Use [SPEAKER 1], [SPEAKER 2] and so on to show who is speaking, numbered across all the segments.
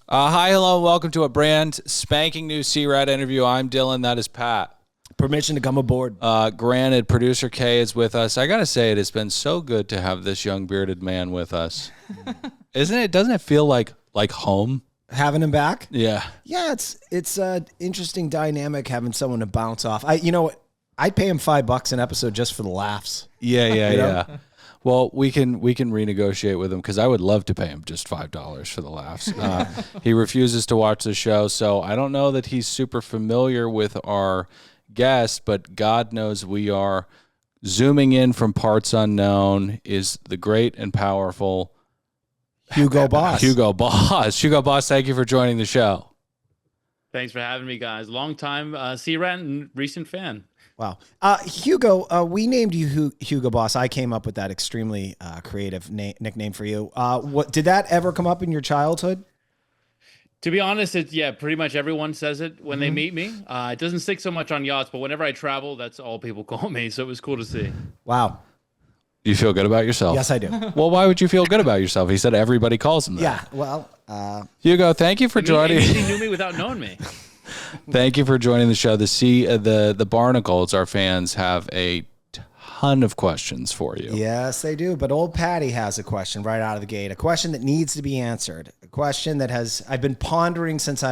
[SPEAKER 1] Hi, hello, and welcome to a brand spanking new C-Rat interview. I'm Dylan, that is Pat.
[SPEAKER 2] Permission to come aboard.
[SPEAKER 1] Granted, producer K is with us. I gotta say, it has been so good to have this young bearded man with us. Isn't it? Doesn't it feel like home?
[SPEAKER 2] Having him back?
[SPEAKER 1] Yeah.
[SPEAKER 2] Yeah, it's an interesting dynamic having someone to bounce off. I'd pay him $5 an episode just for the laughs.
[SPEAKER 1] Yeah. Well, we can renegotiate with him because I would love to pay him just $5 for the laughs. He refuses to watch the show, so I don't know that he's super familiar with our guest, but God knows we are. Zooming in from parts unknown is the great and powerful
[SPEAKER 2] Hugo Boss.
[SPEAKER 1] Hugo Boss, thank you for joining the show.
[SPEAKER 3] Thanks for having me, guys. Long time C-Rat and recent fan.
[SPEAKER 2] Wow. Hugo, we named you Hugo Boss. I came up with that extremely creative nickname for you. What did that ever come up in your childhood?
[SPEAKER 3] To be honest, pretty much everyone says it when they meet me. It doesn't stick so much on yachts, but whenever I travel, that's all people call me. So it was cool to see.
[SPEAKER 2] Wow.
[SPEAKER 1] Do you feel good about yourself?
[SPEAKER 2] Yes, I do.
[SPEAKER 1] Well, why would you feel good about yourself? He said everybody calls him that.
[SPEAKER 2] Yeah, well.
[SPEAKER 1] Hugo, thank you for joining.
[SPEAKER 3] He knew me without knowing me.
[SPEAKER 1] Thank you for joining the show. The Barnacles, our fans, have a ton of questions for you.
[SPEAKER 2] Yes, they do. But old Patty has a question right out of the gate. A question that needs to be answered. A question that I've been pondering since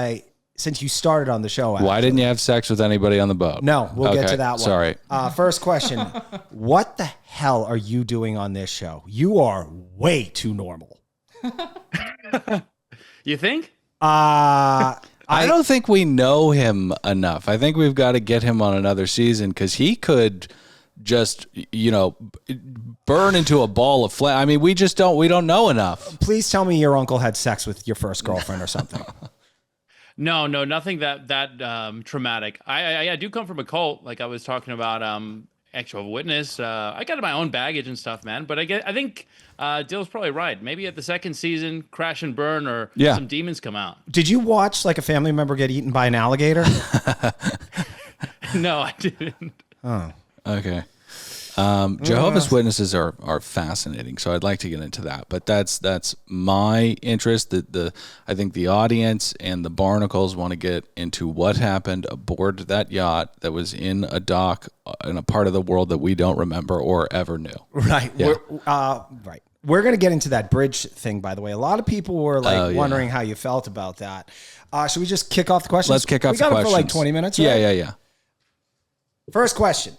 [SPEAKER 2] you started on the show. Actually.
[SPEAKER 1] Why didn't you have sex with anybody on the boat?
[SPEAKER 2] No, we'll get to that one.
[SPEAKER 1] Sorry.
[SPEAKER 2] First question. What the hell are you doing on this show? You are way too normal.
[SPEAKER 3] You think?
[SPEAKER 1] I don't think we know him enough. I think we've got to get him on another season because he could just, burn into a ball of flame. I mean, we don't know enough.
[SPEAKER 2] Please tell me your uncle had sex with your first girlfriend or something.
[SPEAKER 3] No, nothing that traumatic. I do come from a cult, like I was talking about. Actual witness. I got my own baggage and stuff, man. But I think Dill's probably right. Maybe at the second season, crash and burn, or some demons come out.
[SPEAKER 2] Did you watch like a family member get eaten by an alligator?
[SPEAKER 3] No, I didn't.
[SPEAKER 2] Oh,
[SPEAKER 1] okay. Jehovah's Witnesses are fascinating, so I'd like to get into that. But that's my interest. I think the audience and the Barnacles want to get into what happened aboard that yacht that was in a dock in a part of the world that we don't remember or ever knew.
[SPEAKER 2] Right. Yeah. Right. We're going to get into that bridge thing, by the way. A lot of people were wondering how you felt about that. Should we just kick off the questions?
[SPEAKER 1] Let's kick off the questions.
[SPEAKER 2] We got it for like 20 minutes, right?
[SPEAKER 1] Yeah.
[SPEAKER 2] First question.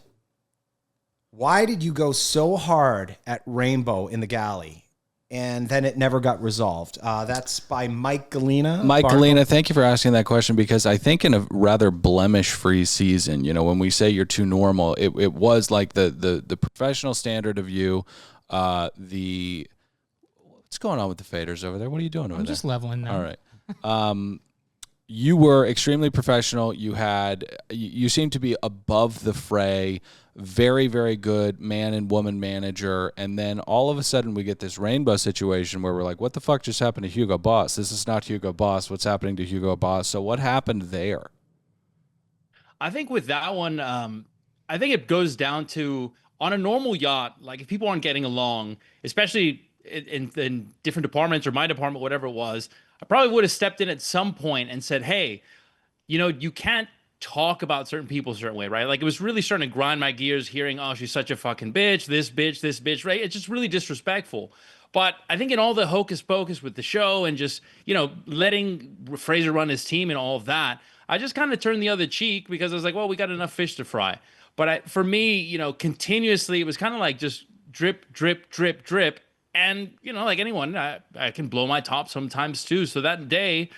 [SPEAKER 2] Why did you go so hard at Rainbow in the galley and then it never got resolved? That's by Mike Galena.
[SPEAKER 1] Mike Galena, thank you for asking that question because I think in a rather blemish-free season, when we say you're too normal, it was like the professional standard of you. What's going on with the faders over there? What are you doing over there?
[SPEAKER 4] I'm just leveling them.
[SPEAKER 1] All right. You were extremely professional. You seemed to be above the fray. Very, very good man and woman manager. And then all of a sudden we get this rainbow situation where we're like, what the fuck just happened to Hugo Boss? This is not Hugo Boss. What's happening to Hugo Boss? So what happened there?
[SPEAKER 3] I think with that one, I think it goes down to on a normal yacht, like if people aren't getting along, especially in different departments or my department, whatever it was, I probably would have stepped in at some point and said, hey, you can't talk about certain people a certain way, right? Like it was really starting to grind my gears hearing, oh, she's such a fucking bitch, this bitch, right? It's just really disrespectful. But I think in all the hocus pocus with the show and just, letting Fraser run his team and all of that, I just kind of turned the other cheek because I was like, well, we got enough fish to fry. But for me, continuously, it was kind of like just drip, drip, drip, drip. And, like anyone, I can blow my top sometimes too. So that day,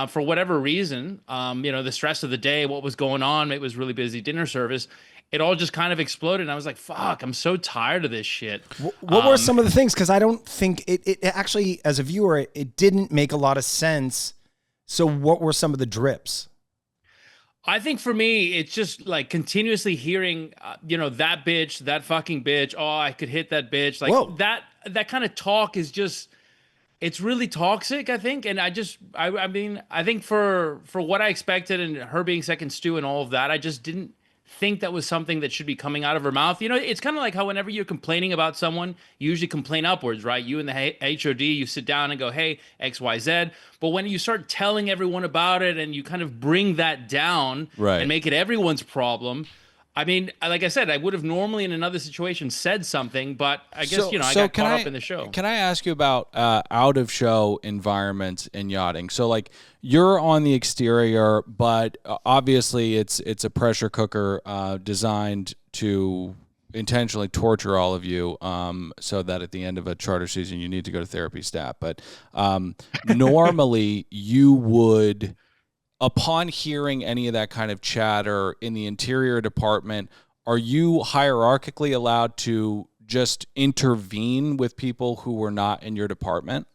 [SPEAKER 3] for whatever reason, the stress of the day, what was going on, it was really busy dinner service. It all just kind of exploded. And I was like, fuck, I'm so tired of this shit.
[SPEAKER 2] What were some of the things? Because I don't think it actually, as a viewer, it didn't make a lot of sense. So what were some of the drips?
[SPEAKER 3] I think for me, it's just like continuously hearing, that bitch, that fucking bitch. Oh, I could hit that bitch. Like
[SPEAKER 2] Whoa.
[SPEAKER 3] that kind of talk is just, it's really toxic, I think. And I think for what I expected and her being second stew and all of that, I just didn't think that was something that should be coming out of her mouth. You know, it's kind of like how whenever you're complaining about someone, you usually complain upwards, right? You and the HOD, you sit down and go, hey, XYZ. But when you start telling everyone about it and you kind of bring that down and make it everyone's problem, I mean, like I said, I would have normally in another situation said something, but I guess, I got caught up in the show.
[SPEAKER 1] Can I ask you about out of show environments in yachting? So like you're on the exterior, but obviously it's a pressure cooker designed to intentionally torture all of you so that at the end of a charter season you need to go to therapy stat. But normally you would, upon hearing any of that kind of chatter in the interior department, are you hierarchically allowed to just intervene with people who were not in your department?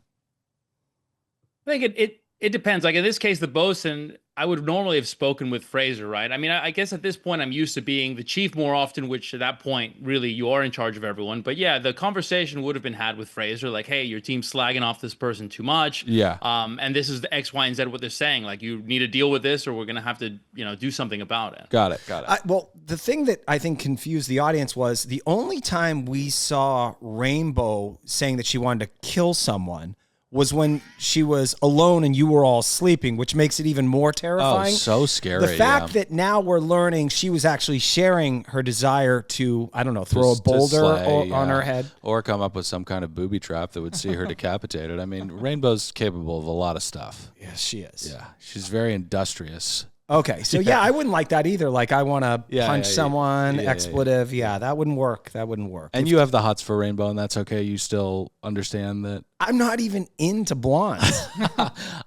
[SPEAKER 3] I think it depends. Like in this case, the bosun, I would normally have spoken with Fraser, right? I mean, I guess at this point, I'm used to being the chief more often, which at that point, really, you are in charge of everyone. But yeah, the conversation would have been had with Fraser, like, hey, your team's slagging off this person too much.
[SPEAKER 1] Yeah.
[SPEAKER 3] And this is the X, Y, and Z what they're saying. Like, you need to deal with this, or we're gonna have to, do something about it.
[SPEAKER 1] Got it.
[SPEAKER 2] Well, the thing that I think confused the audience was the only time we saw Rainbow saying that she wanted to kill someone was when she was alone and you were all sleeping, which makes it even more terrifying.
[SPEAKER 1] Oh, so scary.
[SPEAKER 2] The fact that now we're learning she was actually sharing her desire to, I don't know, throw a boulder on her head.
[SPEAKER 1] Or come up with some kind of booby trap that would see her decapitated. I mean, Rainbow's capable of a lot of stuff.
[SPEAKER 2] Yes, she is.
[SPEAKER 1] Yeah, she's very industrious.
[SPEAKER 2] Okay, so yeah, I wouldn't like that either. Like, I want to punch someone, expletive. Yeah, that wouldn't work. That wouldn't work.
[SPEAKER 1] And you have the hots for Rainbow, and that's okay. You still understand that?
[SPEAKER 2] I'm not even into blondes.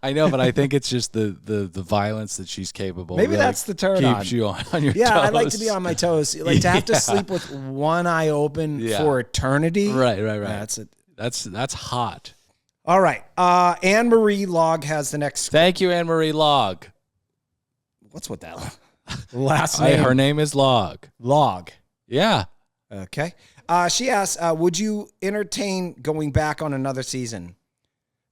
[SPEAKER 1] I know, but I think it's just the violence that she's capable.
[SPEAKER 2] Maybe that's the turn on.
[SPEAKER 1] Keeps you on your toes.
[SPEAKER 2] Yeah, I like to be on my toes. Like to have to sleep with one eye open for eternity.
[SPEAKER 1] Right.
[SPEAKER 2] That's it.
[SPEAKER 1] That's hot.
[SPEAKER 2] All right. Anne Marie Log has the next.
[SPEAKER 1] Thank you, Anne Marie Log.
[SPEAKER 2] What's with that last name?
[SPEAKER 1] Her name is Log.
[SPEAKER 2] Log.
[SPEAKER 1] Yeah.
[SPEAKER 2] Okay. She asks, would you entertain going back on another season?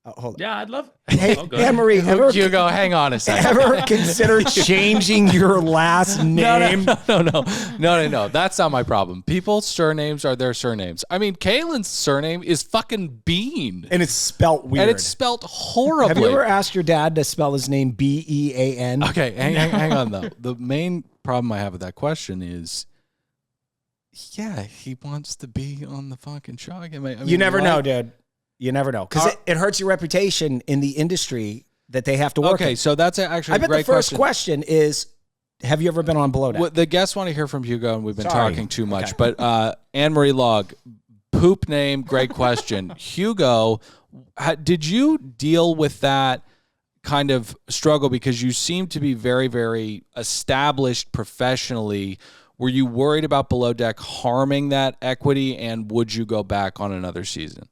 [SPEAKER 2] Hold on.
[SPEAKER 3] Yeah, I'd love.
[SPEAKER 2] Hey, Anne Marie,
[SPEAKER 1] Hugo, hang on a second.
[SPEAKER 2] Ever consider changing your last name?
[SPEAKER 1] No. That's not my problem. People's surnames are their surnames. I mean, Kaylin's surname is fucking Bean.
[SPEAKER 2] And it's spelt weird.
[SPEAKER 1] And it's spelt horribly.
[SPEAKER 2] Have you ever asked your dad to spell his name Bean?
[SPEAKER 1] Okay, hang on, though. The main problem I have with that question is, yeah, he wants to be on the fucking show. I mean,
[SPEAKER 2] you never know, dude. You never know. Because it hurts your reputation in the industry that they have to work in.
[SPEAKER 1] So that's actually a great question.
[SPEAKER 2] I bet the first question is, have you ever been on Below Deck?
[SPEAKER 1] Well, the guests want to hear from Hugo, and we've been talking too much. Okay. But Anne Marie Log, poop name, great question. Hugo, did you deal with that kind of struggle? Because you seem to be very, very established professionally. Were you worried about Below Deck harming that equity, and would you go back on another season?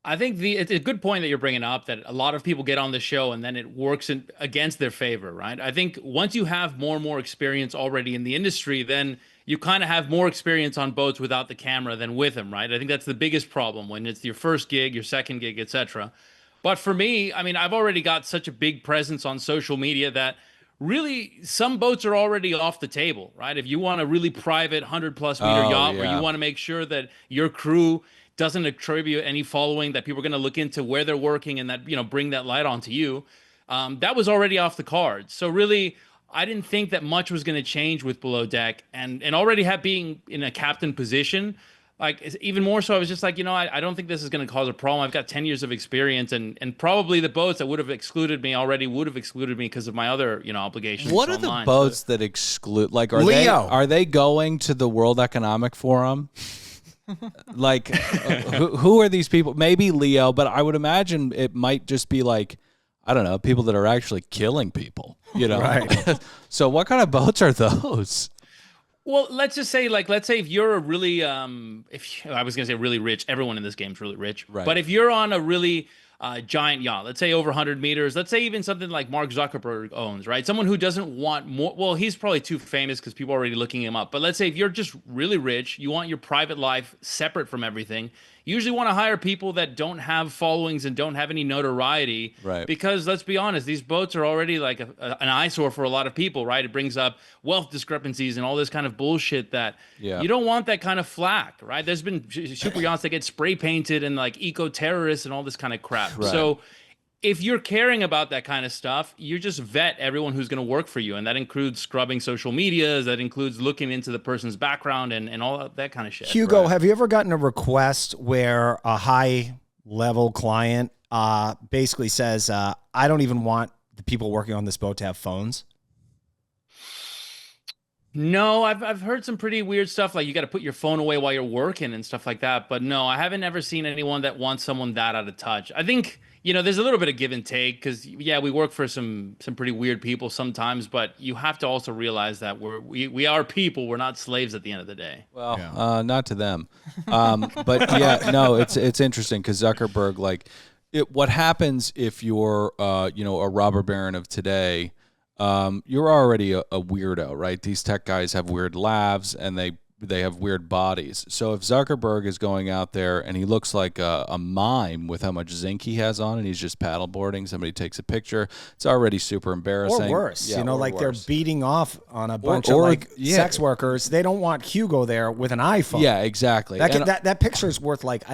[SPEAKER 3] I think it's a good point that you're bringing up, that a lot of people get on the show and then it works against their favor, right? I think once you have more and more experience already in the industry, then you kind of have more experience on boats without the camera than with them, right? I think that's the biggest problem when it's your first gig, your second gig, etc. But for me, I mean, I've already got such a big presence on social media that really some boats are already off the table, right? If you want a really private 100+ meter yacht where you want to make sure that your crew doesn't attribute any following, that people are going to look into where they're working and that, bring that light onto you. That was already off the cards. So really, I didn't think that much was going to change with Below Deck, and already being in a captain position, like even more so, I was just like, I don't think this is going to cause a problem. I've got 10 years of experience, and probably the boats that would have excluded me already would have excluded me because of my other, obligations.
[SPEAKER 1] What are the boats that exclude? Like, are they going to the World Economic Forum? Like, who are these people? Maybe Leo, but I would imagine it might just be like, I don't know, people that are actually killing people, Right. So what kind of boats are those?
[SPEAKER 3] Well, let's just say, let's say if you're a really, I was going to say really rich, everyone in this game is really rich. Right. But if you're on a really giant yacht, let's say over 100 meters, let's say even something like Mark Zuckerberg owns, right? Someone who doesn't want more, well, he's probably too famous because people are already looking him up. But let's say if you're just really rich, you want your private life separate from everything, You usually want to hire people that don't have followings and don't have any notoriety.
[SPEAKER 1] Right.
[SPEAKER 3] Because let's be honest, these boats are already like an eyesore for a lot of people, right? It brings up wealth discrepancies and all this kind of bullshit that you don't want that kind of flack, right? There's been super yachts that get spray painted and like eco-terrorists and all this kind of crap.
[SPEAKER 1] Right.
[SPEAKER 3] So if you're caring about that kind of stuff, you just vet everyone who's going to work for you. And that includes scrubbing social medias. That includes looking into the person's background and all that kind of shit.
[SPEAKER 2] Hugo, have you ever gotten a request where a high-level client basically says, I don't even want the people working on this boat to have phones?
[SPEAKER 3] No, I've heard some pretty weird stuff, like you got to put your phone away while you're working and stuff like that. But no, I haven't ever seen anyone that wants someone that out of touch. I think, there's a little bit of give and take because, we work for some pretty weird people sometimes, but you have to also realize that we are people. We're not slaves at the end of the day.
[SPEAKER 1] Well, not to them. But yeah, no, it's interesting because Zuckerberg, what happens if you're, a robber baron of today, you're already a weirdo, right? These tech guys have weird laughs and they have weird bodies. So if Zuckerberg is going out there and he looks like a mime with how much zinc he has on and he's just paddleboarding, somebody takes a picture, it's already super embarrassing.
[SPEAKER 2] Or worse,
[SPEAKER 1] Yeah,
[SPEAKER 2] or
[SPEAKER 1] worse.
[SPEAKER 2] they're beating off on a bunch of sex workers. They don't want Hugo there with an iPhone.
[SPEAKER 1] Yeah, exactly.
[SPEAKER 2] That picture is worth like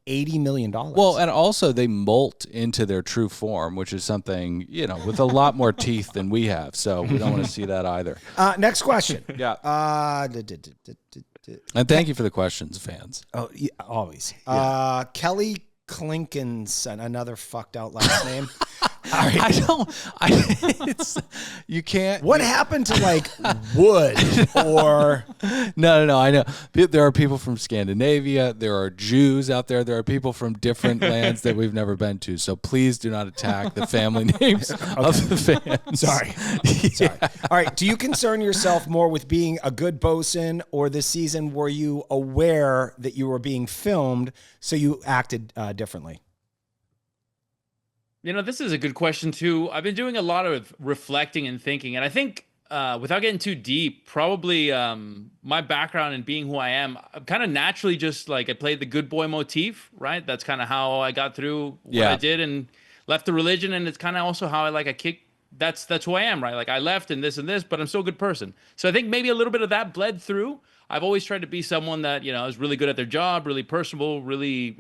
[SPEAKER 2] $80 million.
[SPEAKER 1] Well, and also they molt into their true form, which is something, with a lot more teeth than we have. So we don't want to see that either.
[SPEAKER 2] Next question.
[SPEAKER 1] Yeah. And thank you for the questions, fans.
[SPEAKER 2] Oh, yeah, always. Yeah. Kelly Clinkins, another fucked out last name.
[SPEAKER 1] You can't.
[SPEAKER 2] What happened to wood or?
[SPEAKER 1] No, I know. There are people from Scandinavia. There are Jews out there. There are people from different lands that we've never been to. So please do not attack the family names of the fans.
[SPEAKER 2] Sorry. All right. Do you concern yourself more with being a good bosun, or this season were you aware that you were being filmed, so you acted differently?
[SPEAKER 3] This is a good question too. I've been doing a lot of reflecting and thinking, and I think without getting too deep, probably my background and being who I am, I'm kind of naturally just I played the good boy motif, right? That's kind of how I got through what I did and left the religion, and it's kind of also how I kick. That's who I am, right? I left and this, but I'm still a good person. So I think maybe a little bit of that bled through. I've always tried to be someone that is really good at their job, really personable, really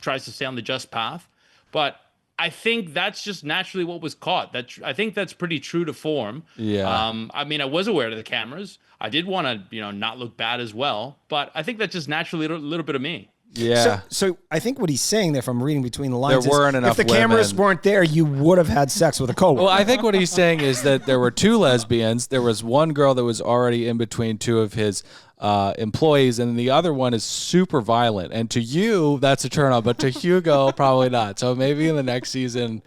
[SPEAKER 3] tries to stay on the just path, but I think that's just naturally what was caught. I think that's pretty true to form.
[SPEAKER 1] Yeah.
[SPEAKER 3] I was aware of the cameras. I did want to, not look bad as well, but I think that's just naturally a little bit of me.
[SPEAKER 1] Yeah.
[SPEAKER 2] So I think what he's saying there, from reading between the lines,
[SPEAKER 1] there weren't enough
[SPEAKER 2] if the cameras weren't there, you would have had sex with a coworker.
[SPEAKER 1] Well, I think what he's saying is that there were two lesbians. There was one girl that was already in between two of his employees, and the other one is super violent. And to you, that's a turn on, but to Hugo, probably not. So maybe in the next season,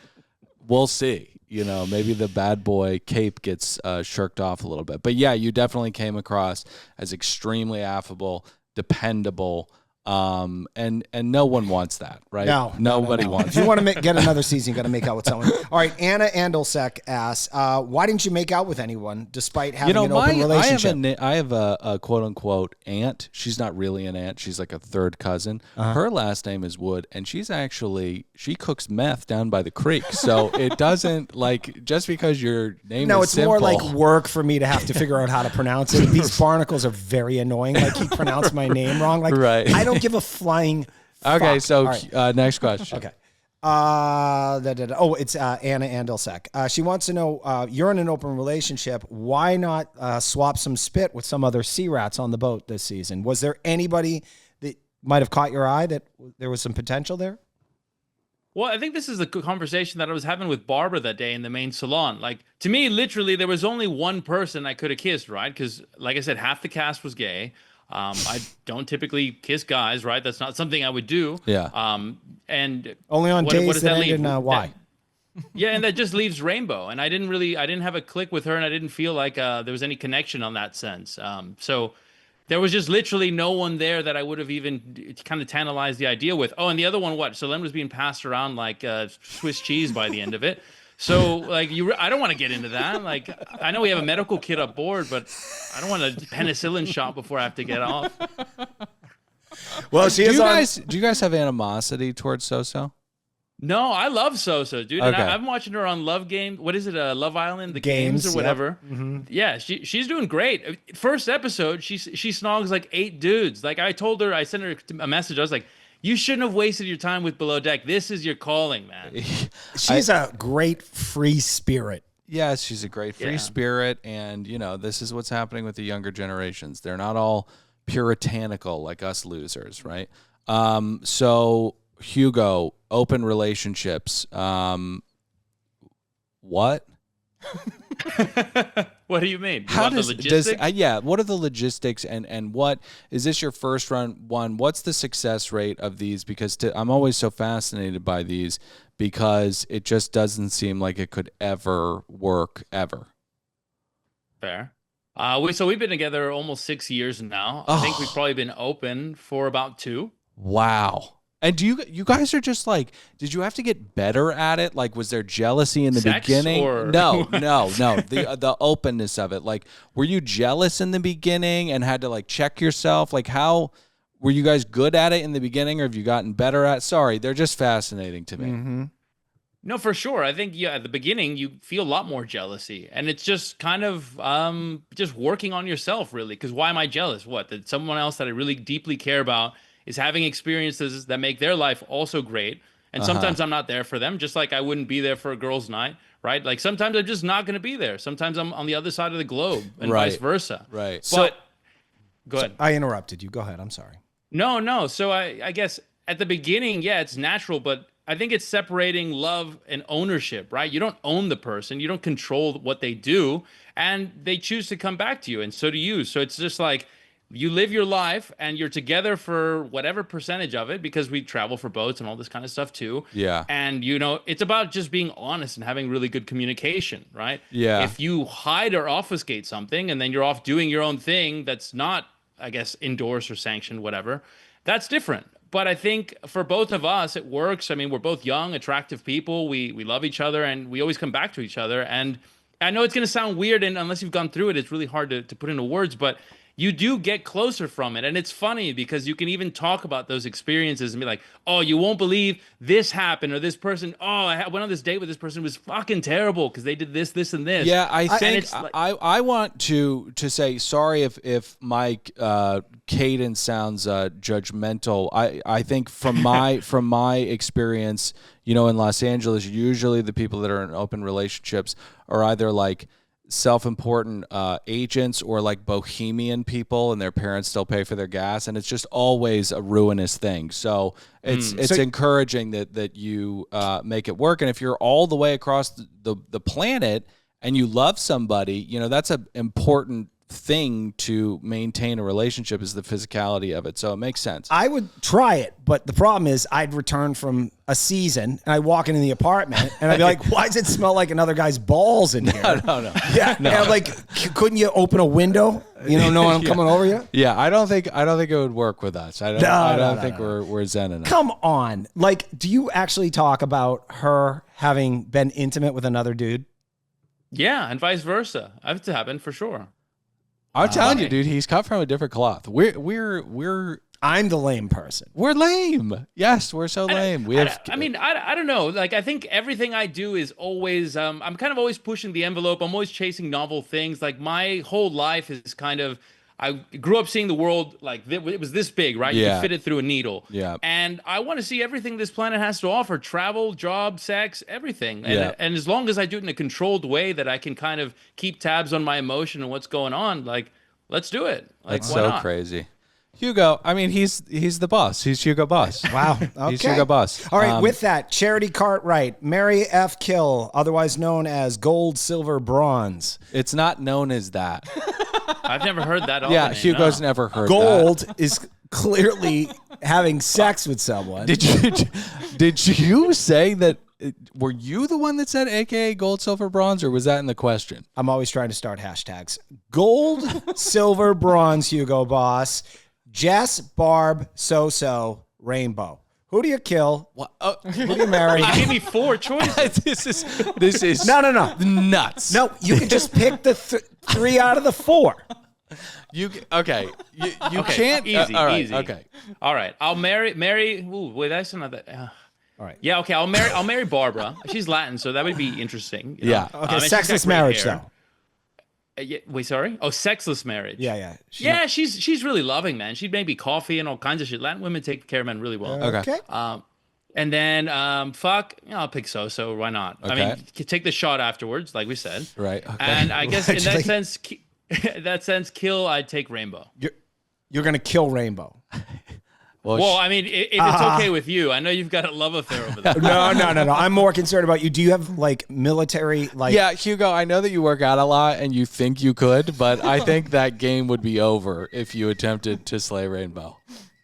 [SPEAKER 1] we'll see. Maybe the bad boy cape gets shirked off a little bit. But yeah, you definitely came across as extremely affable, dependable. And no one wants that, right? Nobody wants.
[SPEAKER 2] If you want to get another season, you got to make out with someone. All right, Anna Andelsek asks, "Why didn't you make out with anyone despite having an open relationship?"
[SPEAKER 1] I have a quote unquote aunt. She's not really an aunt. She's like a third cousin. Her last name is Wood, and she cooks meth down by the creek. So it doesn't just because your name.
[SPEAKER 2] No,
[SPEAKER 1] is
[SPEAKER 2] it's
[SPEAKER 1] simple.
[SPEAKER 2] more like work for me to have to figure out how to pronounce it. These barnacles are very annoying. He pronounced my name wrong.
[SPEAKER 1] Right.
[SPEAKER 2] I don't give a flying fuck.
[SPEAKER 1] Okay, so
[SPEAKER 2] right.
[SPEAKER 1] Next question.
[SPEAKER 2] Okay. It's Anna Andelsek. She wants to know, you're in an open relationship. Why not swap some spit with some other sea rats on the boat this season? Was there anybody that might have caught your eye that there was some potential there?
[SPEAKER 3] Well, I think this is the conversation that I was having with Barbara that day in the main salon. To me, literally, there was only one person I could have kissed, right? Because, like I said, half the cast was gay. I don't typically kiss guys, right? That's not something I would do.
[SPEAKER 1] Yeah.
[SPEAKER 3] And
[SPEAKER 2] only on days that end in Y.
[SPEAKER 3] Yeah, and that just leaves Rainbow. And I didn't have a click with her, and I didn't feel like there was any connection on that sense. So there was just literally no one there that I would have even kind of tantalized the idea with. Oh, and the other one, what? Solen was being passed around like Swiss cheese by the end of it. So, I don't want to get into that. I know we have a medical kit up board, but I don't want a penicillin shot before I have to get off.
[SPEAKER 2] Well, she is on.
[SPEAKER 1] Do you guys have animosity towards So-So?
[SPEAKER 3] No, I love So-So, dude. And
[SPEAKER 1] Okay.
[SPEAKER 3] I'm watching her on Love Game. What is it? Love Island, the
[SPEAKER 2] Games,
[SPEAKER 3] games or whatever.
[SPEAKER 2] Yep. Mm-hmm.
[SPEAKER 3] Yeah, she's doing great. First episode, she snogs like 8 dudes. Like I told her, I sent her a message. I was like, you shouldn't have wasted your time with Below Deck. This is your calling, man.
[SPEAKER 2] She's a great free spirit.
[SPEAKER 1] Yes, she's a great free spirit, and this is what's happening with the younger generations. They're not all puritanical like us losers, right? So Hugo, open relationships. What?
[SPEAKER 3] What do you mean?
[SPEAKER 1] How
[SPEAKER 3] the
[SPEAKER 1] does
[SPEAKER 3] logistics?
[SPEAKER 1] what are the logistics and what is this your first one? What's the success rate of these? Because I'm always so fascinated by these because it just doesn't seem like it could ever work ever.
[SPEAKER 3] Fair. We've been together almost 6 years now. I think we've probably been open for about 2.
[SPEAKER 1] Wow. And do you guys are just like, did you have to get better at it? Like, was there jealousy in the beginning?
[SPEAKER 3] Or...
[SPEAKER 1] No. The openness of it. Like, were you jealous in the beginning and had to like check yourself? Like, how were you guys good at it in the beginning, or have you gotten better at? Sorry, they're just fascinating to me.
[SPEAKER 2] Mm-hmm.
[SPEAKER 3] No, for sure. I think at the beginning you feel a lot more jealousy, and it's just kind of just working on yourself, really. Because why am I jealous? What, that someone else that I really deeply care about is having experiences that make their life also great. And sometimes I'm not there for them, just like I wouldn't be there for a girl's night, right? Like sometimes I'm just not going to be there. Sometimes I'm on the other side of the globe and vice versa.
[SPEAKER 1] Right.
[SPEAKER 3] But go ahead.
[SPEAKER 2] I interrupted you. Go ahead. I'm sorry.
[SPEAKER 3] No. So I guess at the beginning, yeah, it's natural, but I think it's separating love and ownership, right? You don't own the person. You don't control what they do, and they choose to come back to you, and so do you. So it's just like, you live your life and you're together for whatever percentage of it, because we travel for boats and all this kind of stuff too.
[SPEAKER 1] Yeah.
[SPEAKER 3] And it's about just being honest and having really good communication, right?
[SPEAKER 1] Yeah.
[SPEAKER 3] If you hide or obfuscate something and then you're off doing your own thing that's not, I guess, endorsed or sanctioned, whatever, that's different. But I think for both of us, it works. I mean, we're both young, attractive people. We love each other and we always come back to each other. And I know it's going to sound weird, and unless you've gone through it, it's really hard to put into words, but you do get closer from it. And it's funny because you can even talk about those experiences and be like, oh, you won't believe this happened, or this person, I went on this date with this person, it was fucking terrible because they did this, this, and this.
[SPEAKER 1] Yeah, I think
[SPEAKER 3] like,
[SPEAKER 1] I want to say sorry if my cadence sounds judgmental. I think from my experience, in Los Angeles, usually the people that are in open relationships are either like self-important agents or like bohemian people, and their parents still pay for their gas, and it's just always a ruinous thing. So it's encouraging that you make it work. And if you're all the way across the planet and you love somebody, that's an important thing to maintain a relationship, is the physicality of it. So it makes sense.
[SPEAKER 2] I would try it, but the problem is I'd return from a season and I walk into the apartment and I'd be like, why does it smell like another guy's balls in here?
[SPEAKER 1] No.
[SPEAKER 2] Yeah. No. And I'm like, couldn't you open a window? No one coming over you?
[SPEAKER 1] Yeah, I don't think it would work with us. I don't think we're zen enough.
[SPEAKER 2] Come on. Like, do you actually talk about her having been intimate with another dude?
[SPEAKER 3] Yeah, and vice versa. That's happened for sure.
[SPEAKER 1] I'm telling you, dude, he's cut from a different cloth.
[SPEAKER 2] I'm the lame person.
[SPEAKER 1] We're lame. Yes, we're so lame.
[SPEAKER 3] I don't know. Like, I think everything I do is always, I'm kind of always pushing the envelope. I'm always chasing novel things. Like, my whole life is kind of, I grew up seeing the world like it was this big, right? You
[SPEAKER 1] Yeah.
[SPEAKER 3] could fit it through a needle.
[SPEAKER 1] Yeah.
[SPEAKER 3] And I want to see everything this planet has to offer: travel, job, sex, everything. And as long as I do it in a controlled way that I can kind of keep tabs on my emotion and what's going on, like, let's do it. Like,
[SPEAKER 1] That's
[SPEAKER 3] why
[SPEAKER 1] so
[SPEAKER 3] not?
[SPEAKER 1] crazy. Hugo, I mean, he's the boss. He's Hugo Boss.
[SPEAKER 2] Wow. Okay.
[SPEAKER 1] He's Hugo Boss.
[SPEAKER 2] All right. With that, Charity Cartwright, Mary F. Kill, otherwise known as Gold, Silver, Bronze.
[SPEAKER 1] It's not known as that.
[SPEAKER 3] I've never heard that.
[SPEAKER 1] Yeah, Hugo's never heard
[SPEAKER 2] Gold
[SPEAKER 1] that.
[SPEAKER 2] is clearly having sex with someone.
[SPEAKER 1] Did you say that? Were you the one that said AKA Gold, Silver, Bronze, or was that in the question?
[SPEAKER 2] I'm always trying to start hashtags. Gold, Silver, Bronze, Hugo Boss. Jess, Barb, So-So, Rainbow. Who do you kill?
[SPEAKER 1] What?
[SPEAKER 2] Who do you marry?
[SPEAKER 3] You gave me 4 choices.
[SPEAKER 1] This is
[SPEAKER 2] No.
[SPEAKER 1] nuts.
[SPEAKER 2] No, you can just pick the 3 out of the 4.
[SPEAKER 1] Okay. You
[SPEAKER 3] Okay,
[SPEAKER 1] can't.
[SPEAKER 3] easy,
[SPEAKER 1] all right.
[SPEAKER 3] easy.
[SPEAKER 1] Okay.
[SPEAKER 3] All right. I'll marry. Ooh, wait, that's another.
[SPEAKER 2] All right.
[SPEAKER 3] Yeah. Okay. I'll marry Barbara. She's Latin, so that would be interesting. You know?
[SPEAKER 1] Yeah.
[SPEAKER 2] Okay,
[SPEAKER 3] and she's got
[SPEAKER 2] sexless
[SPEAKER 3] great
[SPEAKER 2] marriage
[SPEAKER 3] hair.
[SPEAKER 2] though.
[SPEAKER 3] Yeah, wait, sorry. Oh, sexless marriage.
[SPEAKER 2] Yeah.
[SPEAKER 3] Yeah, she's really loving, man. She'd make me coffee and all kinds of shit. Latin women take care of men really well.
[SPEAKER 1] Okay.
[SPEAKER 3] And then fuck, I'll pick so. Why not? I
[SPEAKER 1] Okay.
[SPEAKER 3] mean, take the shot afterwards, like we said.
[SPEAKER 1] Right. Okay.
[SPEAKER 3] And I guess in that
[SPEAKER 2] Actually-
[SPEAKER 3] sense, kill. I'd take Rainbow.
[SPEAKER 2] You're gonna kill Rainbow.
[SPEAKER 3] Well, I mean, if it's okay with you, I know you've got a love affair over there.
[SPEAKER 2] No. I'm more concerned about you. Do you have like military like?
[SPEAKER 1] yeah, Hugo, I know that you work out a lot and you think you could, but I think that game would be over if you attempted to slay Rainbow.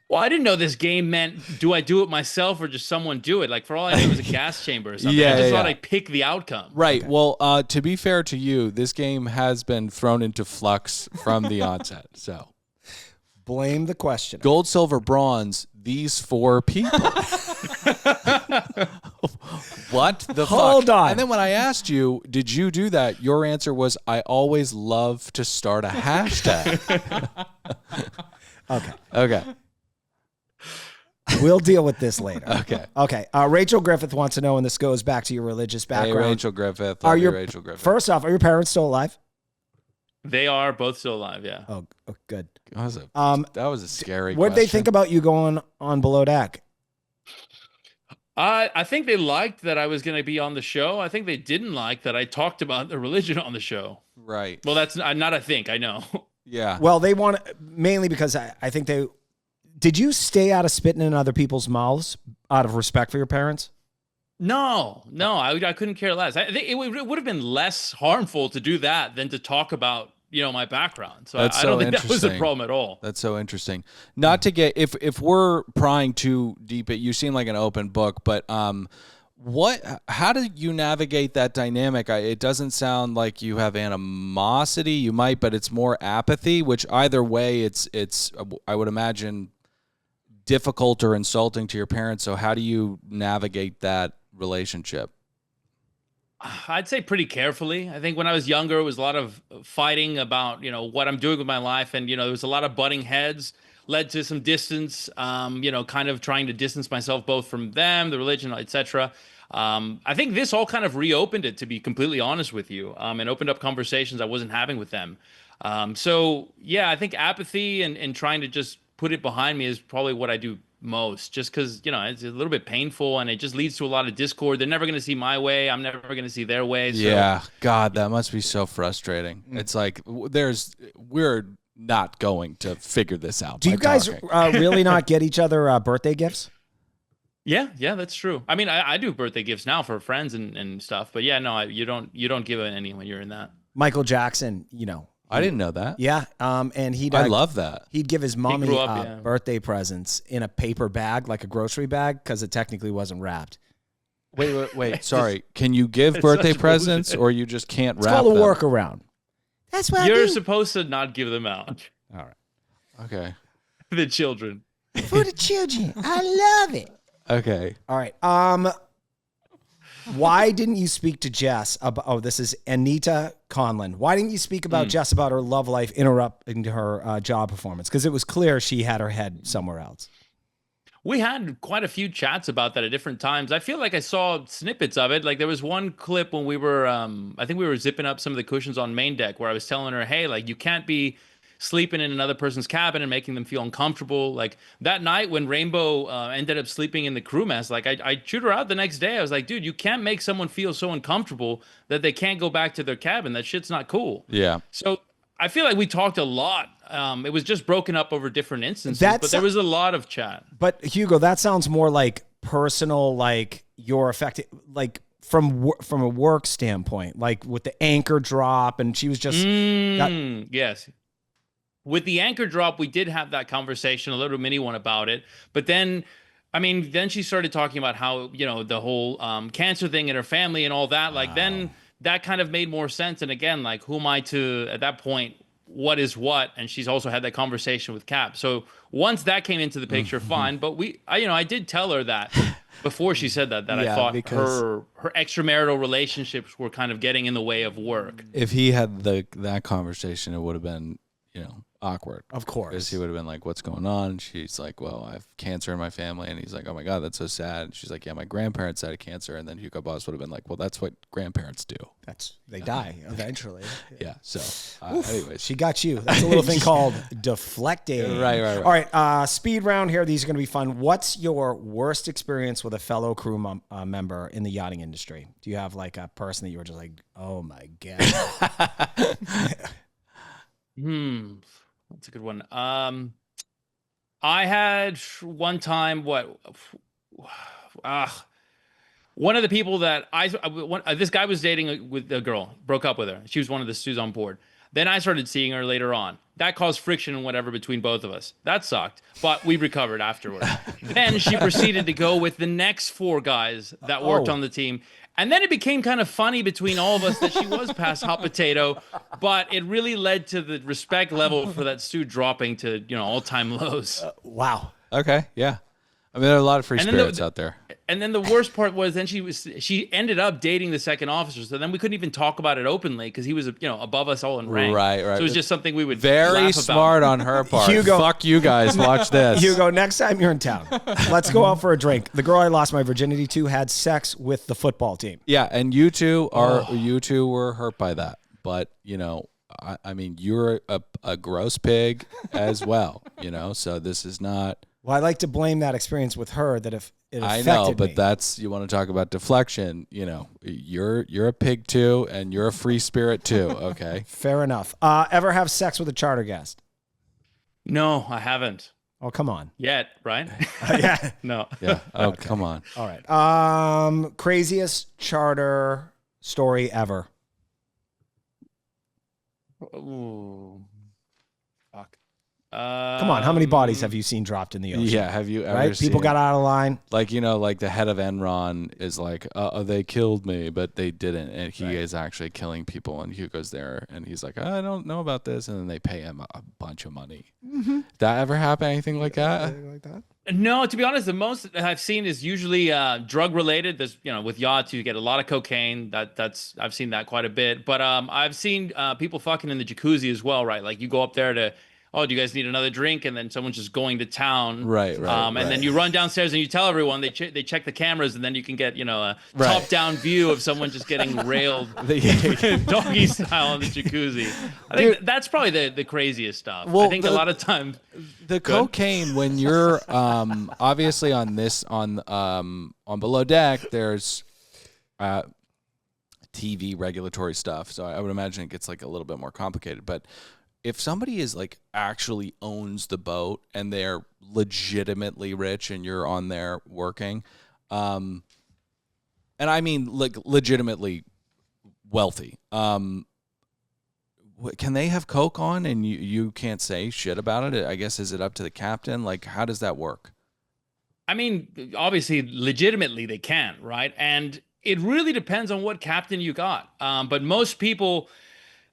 [SPEAKER 3] Well, I didn't know this game meant do I do it myself or just someone do it? Like for all I knew, it was a gas chamber or something.
[SPEAKER 1] Yeah,
[SPEAKER 3] I just thought
[SPEAKER 1] yeah.
[SPEAKER 3] I'd pick the outcome.
[SPEAKER 1] Right. Well, to be fair to you, this game has been thrown into flux from the onset. So,
[SPEAKER 2] Blame the question.
[SPEAKER 1] gold, silver, bronze, these 4 people. What the fuck?
[SPEAKER 2] Hold on.
[SPEAKER 1] And then when I asked you, did you do that? Your answer was, I always love to start a hashtag. Okay.
[SPEAKER 2] We'll deal with this later.
[SPEAKER 1] Okay.
[SPEAKER 2] Okay. Rachel Griffith wants to know, and this goes back to your religious
[SPEAKER 1] Hey,
[SPEAKER 2] background.
[SPEAKER 1] Rachel Griffith.
[SPEAKER 2] Are
[SPEAKER 1] Love you,
[SPEAKER 2] your
[SPEAKER 1] Rachel Griffith.
[SPEAKER 2] First off, are your parents still alive?
[SPEAKER 3] They are both still alive, yeah.
[SPEAKER 2] Oh, good.
[SPEAKER 1] That was a scary
[SPEAKER 2] What did they
[SPEAKER 1] question.
[SPEAKER 2] think about you going on Below Deck?
[SPEAKER 3] I think they liked that I was going to be on the show. I think they didn't like that I talked about the religion on the show.
[SPEAKER 1] Right.
[SPEAKER 3] Well, that's not I think. I know.
[SPEAKER 1] Yeah.
[SPEAKER 2] Well, they want mainly because I think they. Did you stay out of spitting in other people's mouths out of respect for your parents?
[SPEAKER 3] No, I couldn't care less. I think it would have been less harmful to do that than to talk about, my background. So
[SPEAKER 1] That's
[SPEAKER 3] I
[SPEAKER 1] so
[SPEAKER 3] don't think that was a
[SPEAKER 1] interesting.
[SPEAKER 3] problem at all.
[SPEAKER 1] That's so interesting. Not to get if we're prying too deep, you seem like an open book, but how do you navigate that dynamic? It doesn't sound like you have animosity. You might, but it's more apathy, which either way it's I would imagine difficult or insulting to your parents. So how do you navigate that relationship?
[SPEAKER 3] I'd say pretty carefully. I think when I was younger, it was a lot of fighting about, what I'm doing with my life. And, there was a lot of butting heads, led to some distance, kind of trying to distance myself both from them, the religion, etc. I think this all kind of reopened it, to be completely honest with you, and opened up conversations I wasn't having with them. So, yeah, I think apathy and trying to just put it behind me is probably what I do most, just because it's a little bit painful and it just leads to a lot of discord. They're never going to see my way, I'm never going to see their way. So.
[SPEAKER 1] Yeah, God, that must be so frustrating. It's like we're not going to figure this out.
[SPEAKER 2] Do
[SPEAKER 1] by
[SPEAKER 2] you guys
[SPEAKER 1] talking.
[SPEAKER 2] really not get each other birthday gifts?
[SPEAKER 3] Yeah, that's true. I mean, I do birthday gifts now for friends and stuff, but yeah, no, you don't give it any when you're in that.
[SPEAKER 2] Michael Jackson,
[SPEAKER 1] I didn't know that.
[SPEAKER 2] yeah, and he'd
[SPEAKER 1] I love that.
[SPEAKER 2] he'd give his mommy
[SPEAKER 3] grew up, yeah.
[SPEAKER 2] birthday presents in a paper bag, like a grocery bag, because it technically wasn't wrapped.
[SPEAKER 1] Wait. Sorry. Can you give
[SPEAKER 3] It's
[SPEAKER 1] birthday
[SPEAKER 3] such
[SPEAKER 1] presents,
[SPEAKER 3] bullshit.
[SPEAKER 1] or you just can't
[SPEAKER 2] It's
[SPEAKER 1] wrap
[SPEAKER 2] called a
[SPEAKER 1] them?
[SPEAKER 2] workaround. That's what I
[SPEAKER 3] You're
[SPEAKER 2] do
[SPEAKER 3] supposed to not give them out.
[SPEAKER 2] All right.
[SPEAKER 1] Okay.
[SPEAKER 3] The children.
[SPEAKER 2] for the children. I love it.
[SPEAKER 1] Okay.
[SPEAKER 2] All right. Why didn't you speak to Jess about? Oh, this is Anita Conlon. Why didn't you speak about Jess about her love life interrupting her job performance? Because it was clear she had her head somewhere else.
[SPEAKER 3] We had quite a few chats about that at different times. I feel like I saw snippets of it. Like there was one clip when we were, I think we were zipping up some of the cushions on main deck where I was telling her, hey, like you can't be sleeping in another person's cabin and making them feel uncomfortable. Like that night when Rainbow ended up sleeping in the crew mess, like I chewed her out the next day. I was like, dude, you can't make someone feel so uncomfortable that they can't go back to their cabin. That shit's not cool.
[SPEAKER 1] Yeah.
[SPEAKER 3] So I feel like we talked a lot. It was just broken up over different instances, but there was a lot of chat.
[SPEAKER 2] But Hugo, that sounds more like personal, like you're affected, like from a work standpoint, like with the anchor drop, and she was just
[SPEAKER 3] Yes. With the anchor drop, we did have that conversation, a little mini one about it. But then, then she started talking about how, the whole cancer thing in her family and all that. Like, then that kind of made more sense. And again, like, who am I to, at that point, what is what? And she's also had that conversation with Cap. So once that came into the picture, fine. But I did tell her that before she said that I thought her extramarital relationships were kind of getting in the way of work.
[SPEAKER 1] If he had that conversation, it would have been awkward.
[SPEAKER 2] Of course.
[SPEAKER 1] Because he would have been like, what's going on? She's like, well, I have cancer in my family. And he's like, oh my God, that's so sad. And she's like, yeah, my grandparents died of cancer. And then Hugo Boss would have been like, well, that's what grandparents do.
[SPEAKER 2] They die eventually.
[SPEAKER 1] Yeah. So anyways.
[SPEAKER 2] She got you. That's a little thing called deflecting.
[SPEAKER 1] Right.
[SPEAKER 2] All right. Speed round here. These are going to be fun. What's your worst experience with a fellow crew member in the yachting industry? Do you have like a person that you were just like, oh my God?
[SPEAKER 3] That's a good one. I had one time one of the people that this guy was dating with a girl, broke up with her. She was one of the stews on board. Then I started seeing her later on. That caused friction and whatever between both of us. That sucked, but we recovered afterward. Then she proceeded to go with the next 4 guys that worked on the team. And then it became kind of funny between all of us that she was past hot potato, but it really led to the respect level for that stew dropping to, all-time lows.
[SPEAKER 2] Wow.
[SPEAKER 1] Okay. Yeah. I mean, there are a lot of free spirits out there.
[SPEAKER 3] And then the worst part was then she ended up dating the second officer. So then we couldn't even talk about it openly because he was, above us all in rank.
[SPEAKER 1] Right.
[SPEAKER 3] So it was just something we would
[SPEAKER 1] very
[SPEAKER 3] laugh
[SPEAKER 1] smart
[SPEAKER 3] about.
[SPEAKER 1] on her part.
[SPEAKER 2] Hugo.
[SPEAKER 1] Fuck you guys. Watch this.
[SPEAKER 2] Hugo, next time you're in town, let's go out for a drink. The girl I lost my virginity to had sex with the football team.
[SPEAKER 1] Yeah, and you two were hurt by that. But, I mean, you're a gross pig as well, so this is not.
[SPEAKER 2] Well, I like to blame that experience with her that if it affected
[SPEAKER 1] I know, but
[SPEAKER 2] me.
[SPEAKER 1] that's, you want to talk about deflection, you're a pig too, and you're a free spirit too, okay?
[SPEAKER 2] Fair enough. Ever have sex with a charter guest?
[SPEAKER 3] No, I haven't.
[SPEAKER 2] Oh, come on.
[SPEAKER 3] Yet, right?
[SPEAKER 2] Yeah.
[SPEAKER 3] No.
[SPEAKER 1] Yeah. Oh,
[SPEAKER 2] Okay.
[SPEAKER 1] Come on.
[SPEAKER 2] All right. Craziest charter story ever.
[SPEAKER 3] Ooh. Fuck.
[SPEAKER 2] Come on. How many bodies have you seen dropped in the ocean?
[SPEAKER 1] Yeah, have you ever
[SPEAKER 2] Right?
[SPEAKER 1] seen
[SPEAKER 2] People got out of line.
[SPEAKER 1] like like the head of Enron is like, they killed me, but they didn't, and he is actually killing people, and Hugo's there, and he's like, I don't know about this, and then they pay him a bunch of money. Mm-hmm. That ever happen? Anything like that?
[SPEAKER 2] Anything like that?
[SPEAKER 3] No, to be honest, the most I've seen is usually drug related. There's with yachts you get a lot of cocaine. That's I've seen that quite a bit. But I've seen people fucking in the jacuzzi as well, right? Like you go up there to, oh, do you guys need another drink? And then someone's just going to town.
[SPEAKER 1] Right.
[SPEAKER 3] And then you run downstairs and you tell everyone, they check the cameras, and then you can get, a top-down view of someone just getting railed doggy style in the jacuzzi. I think that's probably the craziest stuff.
[SPEAKER 1] Well,
[SPEAKER 3] I think a lot of times
[SPEAKER 1] the cocaine, when you're obviously on Below Deck, there's TV regulatory stuff. So I would imagine it gets like a little bit more complicated, but if somebody is like actually owns the boat and they're legitimately rich and you're on there working, and I mean like legitimately wealthy, can they have coke on and you can't say shit about it? I guess, is it up to the captain? Like, how does that work?
[SPEAKER 3] I mean, obviously, legitimately they can, right? And it really depends on what captain you got. But most people,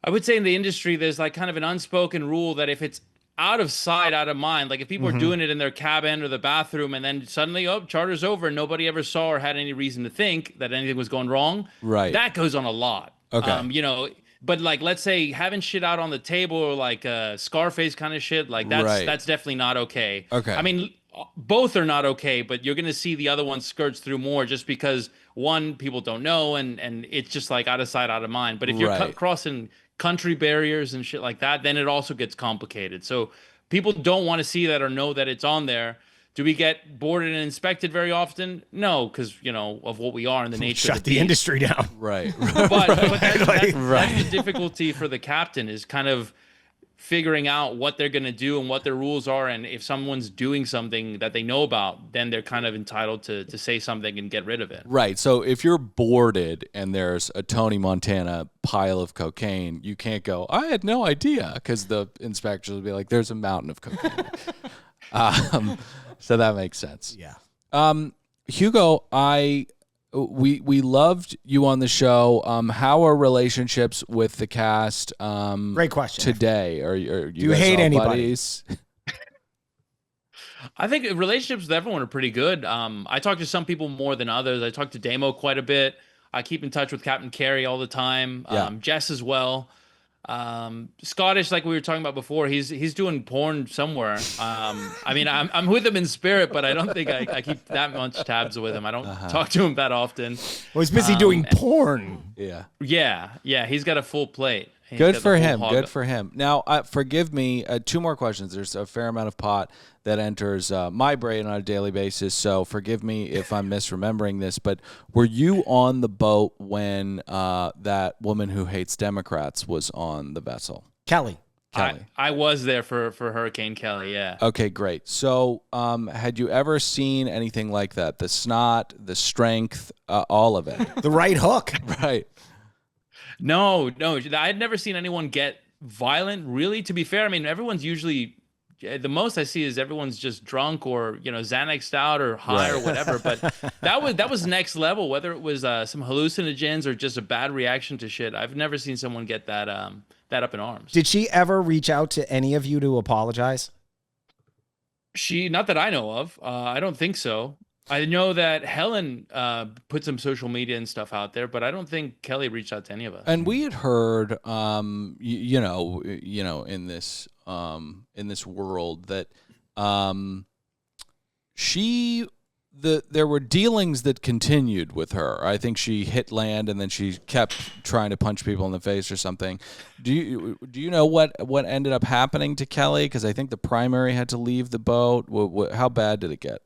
[SPEAKER 3] I would say in the industry, there's like kind of an unspoken rule that if it's out of sight, out of mind, like if people are doing it in their cabin or the bathroom and then suddenly, charter's over and nobody ever saw or had any reason to think that anything was going wrong,
[SPEAKER 1] right?
[SPEAKER 3] That goes on a lot.
[SPEAKER 1] Okay.
[SPEAKER 3] But like, let's say having shit out on the table or like Scarface kind of shit, like that's definitely not okay.
[SPEAKER 1] Okay.
[SPEAKER 3] I mean, both are not okay, but you're going to see the other one skirts through more just because one, people don't know, and it's just like out of sight, out of mind. But if you're crossing country barriers and shit like that, then it also gets complicated. So people don't want to see that or know that it's on there. Do we get boarded and inspected very often? No, because of what we are in the nature.
[SPEAKER 2] Shut
[SPEAKER 3] of
[SPEAKER 2] the industry down.
[SPEAKER 1] Right.
[SPEAKER 3] But that's the difficulty for the captain, is kind of figuring out what they're going to do and what their rules are. And if someone's doing something that they know about, then they're kind of entitled to say something and get rid of it.
[SPEAKER 1] Right. So if you're boarded and there's a Tony Montana pile of cocaine, you can't go, I had no idea, because the inspectors will be like, there's a mountain of cocaine. So that makes sense.
[SPEAKER 2] Yeah.
[SPEAKER 1] Hugo, we loved you on the show. How are relationships with the cast?
[SPEAKER 2] Great question.
[SPEAKER 1] Today, are you
[SPEAKER 2] do you
[SPEAKER 1] guys
[SPEAKER 2] hate
[SPEAKER 1] all
[SPEAKER 2] anybody?
[SPEAKER 1] Buddies?
[SPEAKER 3] I think relationships with everyone are pretty good. I talk to some people more than others. I talk to Damo quite a bit. I keep in touch with Captain Carey all the time.
[SPEAKER 1] Yeah.
[SPEAKER 3] Jess as well. Scottish, like we were talking about before, he's doing porn somewhere. I mean, I'm with him in spirit, but I don't think I keep that much tabs with him. I don't talk to him that often.
[SPEAKER 2] Well, he's busy doing porn.
[SPEAKER 1] Yeah.
[SPEAKER 3] Yeah, he's got a full plate. He's
[SPEAKER 1] Good
[SPEAKER 3] got
[SPEAKER 1] for
[SPEAKER 3] the full
[SPEAKER 1] him.
[SPEAKER 3] hog.
[SPEAKER 1] Good for him. Now, forgive me. Two more questions. There's a fair amount of pot that enters my brain on a daily basis, so forgive me if I'm misremembering this. But were you on the boat when that woman who hates Democrats was on the vessel?
[SPEAKER 2] Kelly.
[SPEAKER 3] I was there for Hurricane Kelly. Yeah.
[SPEAKER 1] Okay, great. So, had you ever seen anything like that? The snot, the strength, all of it.
[SPEAKER 2] The right hook.
[SPEAKER 1] Right.
[SPEAKER 3] No, I had never seen anyone get violent. Really, to be fair, I mean, everyone's usually the most I see is everyone's just drunk or Xanaxed out or high or whatever. But that was next level. Whether it was some hallucinogens or just a bad reaction to shit, I've never seen someone get that up in arms.
[SPEAKER 2] Did she ever reach out to any of you to apologize?
[SPEAKER 3] Not that I know of. I don't think so. I know that Helen put some social media and stuff out there, but I don't think Kelly reached out to any of us.
[SPEAKER 1] And we had heard, you know, in this world that there were dealings that continued with her. I think she hit land and then she kept trying to punch people in the face or something. Do you know what ended up happening to Kelly? Because I think the primary had to leave the boat. How bad did it get?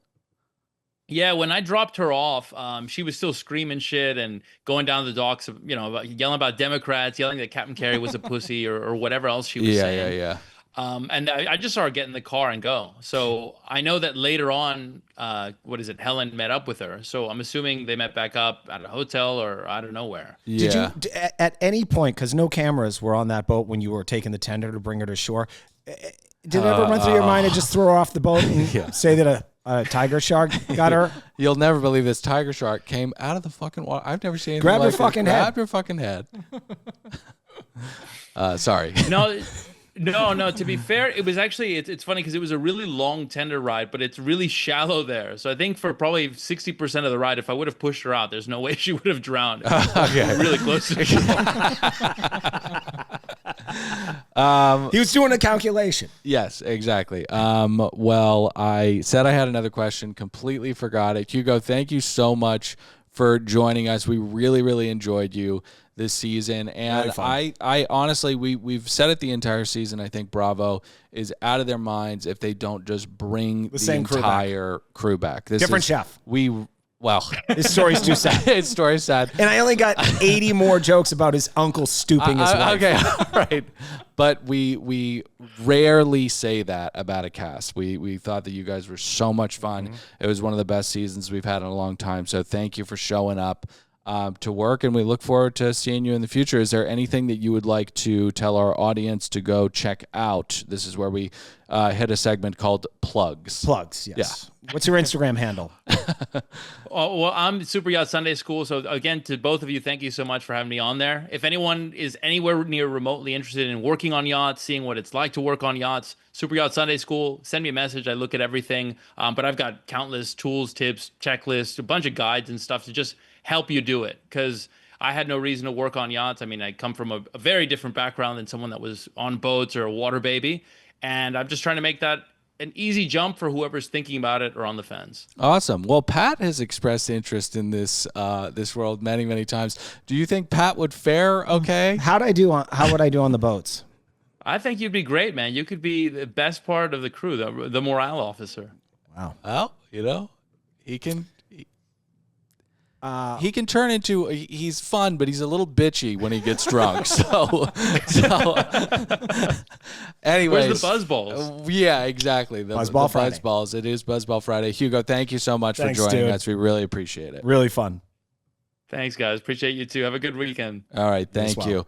[SPEAKER 3] Yeah, when I dropped her off, she was still screaming shit and going down the docks, yelling about Democrats, yelling that Captain Kerry was a pussy or whatever else she was saying.
[SPEAKER 1] Yeah.
[SPEAKER 3] And I just saw her get in the car and go. So I know that later on, Helen met up with her. So I'm assuming they met back up at a hotel or I don't know where.
[SPEAKER 1] Yeah.
[SPEAKER 2] Did you, at any point, because no cameras were on that boat when you were taking the tender to bring her to shore, did it ever run through your mind to just throw her off the boat and say that a tiger shark got her?
[SPEAKER 1] You'll never believe this tiger shark came out of the fucking water. I've never seen anything
[SPEAKER 2] Grab her
[SPEAKER 1] like
[SPEAKER 2] fucking
[SPEAKER 1] it.
[SPEAKER 2] head.
[SPEAKER 1] Grabbed her fucking head. Sorry.
[SPEAKER 3] No. To be fair, it was actually it's funny because it was a really long tender ride, but it's really shallow there. So I think for probably 60% of the ride, if I would have pushed her out, there's no way she would have drowned.
[SPEAKER 1] Okay.
[SPEAKER 3] Really close to
[SPEAKER 2] He was doing a calculation.
[SPEAKER 1] Yes, exactly. Well, I said I had another question, completely forgot it. Hugo, thank you so much for joining us. We really, really enjoyed you this season. And I honestly, we've said it the entire season. I think Bravo is out of their minds if they don't just bring the entire crew back.
[SPEAKER 2] Different chef.
[SPEAKER 1] Well,
[SPEAKER 2] His story's too sad.
[SPEAKER 1] His story's sad.
[SPEAKER 2] And I only got 80 more jokes about his uncle stooping his wife.
[SPEAKER 1] Okay, all right. But we rarely say that about a cast. We thought that you guys were so much fun. It was one of the best seasons we've had in a long time. So thank you for showing up to work, and we look forward to seeing you in the future. Is there anything that you would like to tell our audience to go check out? This is where we hit a segment called Plugs.
[SPEAKER 2] Plugs, yes.
[SPEAKER 1] Yeah.
[SPEAKER 2] What's your Instagram handle?
[SPEAKER 3] Well, I'm Super Yacht Sunday School. So again, to both of you, thank you so much for having me on there. If anyone is anywhere near remotely interested in working on yachts, seeing what it's like to work on yachts, Super Yacht Sunday School, send me a message. I look at everything. But I've got countless tools, tips, checklists, a bunch of guides and stuff to just help you do it. Because I had no reason to work on yachts. I mean, I come from a very different background than someone that was on boats or a water baby. And I'm just trying to make that an easy jump for whoever's thinking about it or on the fence.
[SPEAKER 1] Awesome. Well, Pat has expressed interest in this world many, many times. Do you think Pat would fare okay?
[SPEAKER 2] How would I do on the boats?
[SPEAKER 3] I think you'd be great, man. You could be the best part of the crew, the morale officer.
[SPEAKER 2] Wow.
[SPEAKER 1] Well, he can. He can turn into, he's fun, but he's a little bitchy when he gets drunk. So anyways.
[SPEAKER 3] Where's the buzzballs?
[SPEAKER 1] Yeah, exactly.
[SPEAKER 2] Buzzball Friday.
[SPEAKER 1] Buzzballs. It is Buzzball Friday. Hugo, thank you so much for joining us. We really appreciate it.
[SPEAKER 2] Really fun.
[SPEAKER 3] Thanks, guys. Appreciate you too. Have a good weekend.
[SPEAKER 1] All right. Thank you.